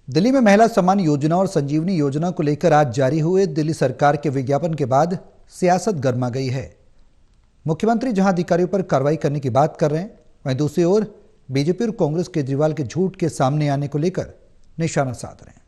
दिल्ली में महिला सम्मान योजना और संजीवनी योजना को लेकर आज जारी हुए दिल्ली सरकार के विज्ञापन के बाद सियासत गर्मा गई है। मुख्यमंत्री जहां अधिकारियों पर कार्रवाई करने की बात कर रहे हैं, वहीं दूसरी ओर बीजेपी और कांग्रेस केजरीवाल के झूठ के सामने आने को लेकर निशाना साध रहे हैं।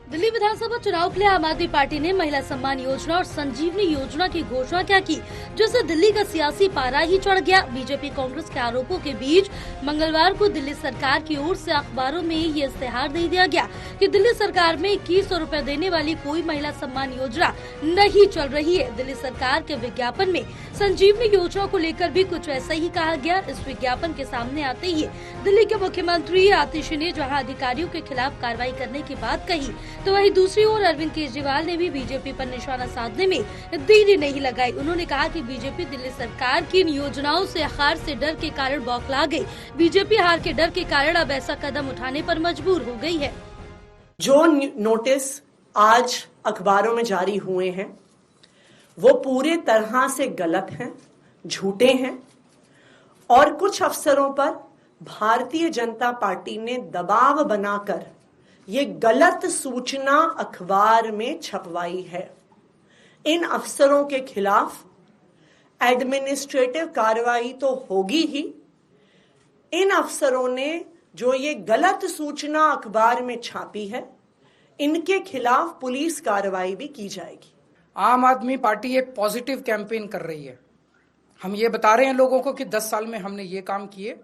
दिल्ली विधानसभा चुनाव के लिए आम आदमी पार्टी ने महिला सम्मान योजना और संजीवनी योजना की घोषणा क्या की, जिससे दिल्ली का सियासी पारा ही चढ़ गया। बीजेपी कांग्रेस के आरोपों के बीच मंगलवार को दिल्ली सरकार की ओर से अखबारों में ये इश्तेहार दे दिया गया कि दिल्ली सरकार में 2100 रुपए देने वाली कोई महिला सम्मान योजना नहीं चल रही है। दिल्ली सरकार के विज्ञापन में संजीवनी योजना को लेकर भी कुछ ऐसा ही कहा गया। इस विज्ञापन के सामने आते ही दिल्ली के मुख्यमंत्री आतिशी ने जहां अधिकारियों के खिलाफ कार्रवाई करने की बात कही, तो वहीं दूसरी ओर अरविंद केजरीवाल ने भी बीजेपी पर निशाना साधने में देरी नहीं लगाई। उन्होंने कहा कि बीजेपी दिल्ली सरकार की इन योजनाओं से हार से डर के कारण बौखला गई। बीजेपी हार के डर के कारण अब ऐसा कदम उठाने पर मजबूर हो गई है। जो नोटिस आज अखबारों में जारी हुए हैं वो पूरे तरह से गलत हैं, झूठे हैं और कुछ अफसरों पर भारतीय जनता पार्टी ने दबाव बनाकर ये गलत सूचना अखबार में छपवाई है। इन अफसरों के खिलाफ एडमिनिस्ट्रेटिव कार्रवाई तो होगी ही, इन अफसरों ने जो ये गलत सूचना अखबार में छापी है इनके खिलाफ पुलिस कार्रवाई भी की जाएगी। आम आदमी पार्टी एक पॉजिटिव कैंपेन कर रही है। हम ये बता रहे हैं लोगों को कि 10 साल में हमने ये काम किए,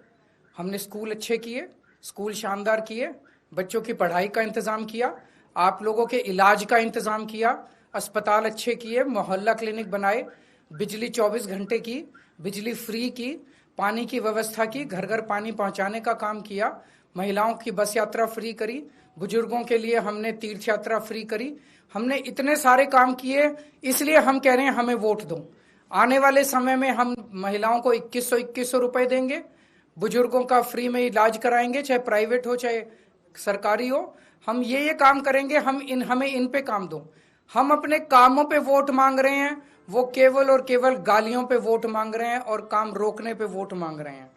हमने स्कूल अच्छे किए, स्कूल शानदार किए, बच्चों की पढ़ाई का इंतजाम किया, आप लोगों के इलाज का इंतजाम किया, अस्पताल अच्छे किए, मोहल्ला क्लिनिक बनाए, बिजली 24 घंटे की, बिजली फ्री की, पानी की व्यवस्था की, घर घर पानी पहुंचाने का काम किया, महिलाओं की बस यात्रा फ्री करी, बुजुर्गों के लिए हमने तीर्थ यात्रा फ्री करी। हमने इतने सारे काम किए, इसलिए हम कह रहे हैं हमें वोट दो। आने वाले समय में हम महिलाओं को 2100 रुपए देंगे, बुजुर्गों का फ्री में इलाज कराएंगे, चाहे प्राइवेट हो चाहे सरकारी हो। हम ये काम करेंगे, हमें इन पे काम दो। हम अपने कामों पे वोट मांग रहे हैं, वो केवल और केवल गालियों पे वोट मांग रहे हैं और काम रोकने पे वोट मांग रहे हैं।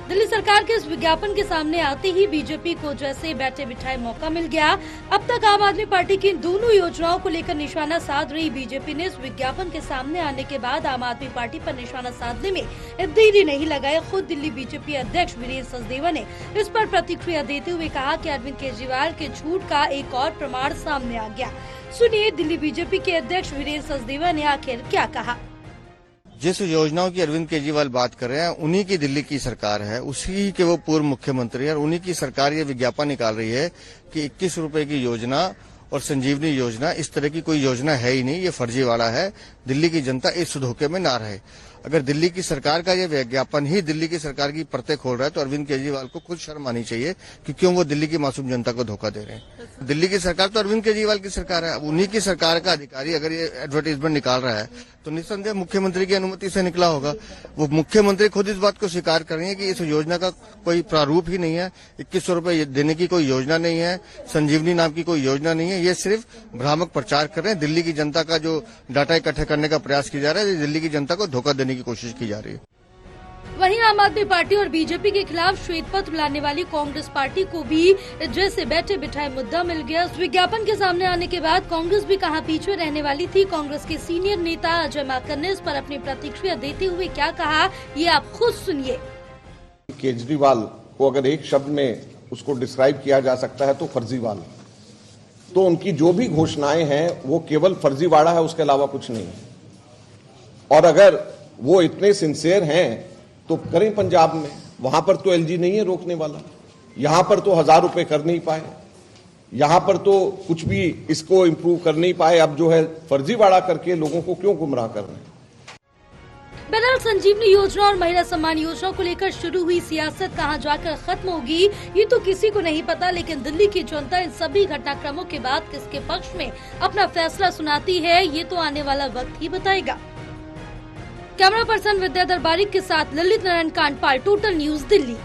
दिल्ली सरकार के इस विज्ञापन के सामने आते ही बीजेपी को जैसे बैठे बिठाए मौका मिल गया। अब तक आम आदमी पार्टी की इन दोनों योजनाओं को लेकर निशाना साध रही बीजेपी ने इस विज्ञापन के सामने आने के बाद आम आदमी पार्टी पर निशाना साधने में देरी नहीं लगाई। खुद दिल्ली बीजेपी अध्यक्ष वीरेंद्र सचदेवा ने इस पर प्रतिक्रिया देते हुए कहा कि अरविंद केजरीवाल के झूठ का एक और प्रमाण सामने आ गया। सुनिए दिल्ली बीजेपी के अध्यक्ष वीरेंद्र सचदेवा ने आखिर क्या कहा। जिस योजनाओं की अरविंद केजरीवाल बात कर रहे हैं उन्हीं की दिल्ली की सरकार है, उसी के वो पूर्व मुख्यमंत्री है और उन्हीं की सरकार ये विज्ञापन निकाल रही है कि 21 रुपए की योजना और संजीवनी योजना, इस तरह की कोई योजना है ही नहीं, ये फर्जीवाड़ा है। दिल्ली की जनता इस धोखे में ना रहे। अगर दिल्ली की सरकार का ये विज्ञापन ही दिल्ली की सरकार की परतें खोल रहा है तो अरविंद केजरीवाल को खुद शर्म आनी चाहिए कि क्यों वो दिल्ली की मासूम जनता को धोखा दे रहे हैं। दिल्ली की सरकार तो अरविंद केजरीवाल की सरकार है। उन्हीं की सरकार का अधिकारी अगर ये एडवर्टाइजमेंट निकाल रहा है तो निस्संदेह मुख्यमंत्री की अनुमति से निकला होगा। वो मुख्यमंत्री खुद इस बात को स्वीकार कर रही है कि इस योजना का कोई प्रारूप ही नहीं है, 2100 रुपए देने की कोई योजना नहीं है, संजीवनी नाम की कोई योजना नहीं है। ये सिर्फ भ्रामक प्रचार कर रहे हैं। दिल्ली की जनता का जो डाटा इकट्ठा करने का प्रयास किया जा रहा है, दिल्ली की जनता को धोखा देने की कोशिश की जा रही है। वहीं आम आदमी पार्टी और बीजेपी के खिलाफ श्वेत पत्र लाने वाली कांग्रेस पार्टी को भी जैसे बैठे बिठाए मुद्दा मिल गया। विज्ञापन के सामने आने के बाद कांग्रेस भी कहां पीछे रहने वाली थी। कांग्रेस के सीनियर नेता अजय माकन ने इस पर अपनी प्रतिक्रिया देते हुए क्या कहा, ये आप खुद सुनिए। केजरीवाल को अगर एक शब्द में उसको डिस्क्राइब किया जा सकता है तो फर्जीवाल। तो उनकी जो भी घोषणाएं हैं वो केवल फर्जीवाड़ा है, उसके अलावा कुछ नहीं है। और अगर वो इतने सिंसियर हैं तो करें पंजाब में, वहां पर तो एलजी नहीं है रोकने वाला, यहां पर तो 1000 रुपए कर नहीं पाए, यहां पर तो कुछ भी इसको इंप्रूव कर नहीं पाए। अब जो है फर्जीवाड़ा करके लोगों को क्यों गुमराह कर रहे हैं। बहरहाल संजीवनी योजना और महिला सम्मान योजना को लेकर शुरू हुई सियासत कहां जाकर खत्म होगी ये तो किसी को नहीं पता, लेकिन दिल्ली की जनता इन सभी घटनाक्रमों के बाद किसके पक्ष में अपना फैसला सुनाती है ये तो आने वाला वक्त ही बताएगा। कैमरा पर्सन विद्याधर बारिक के साथ ललित नारायण कांडपाल, टोटल न्यूज, दिल्ली।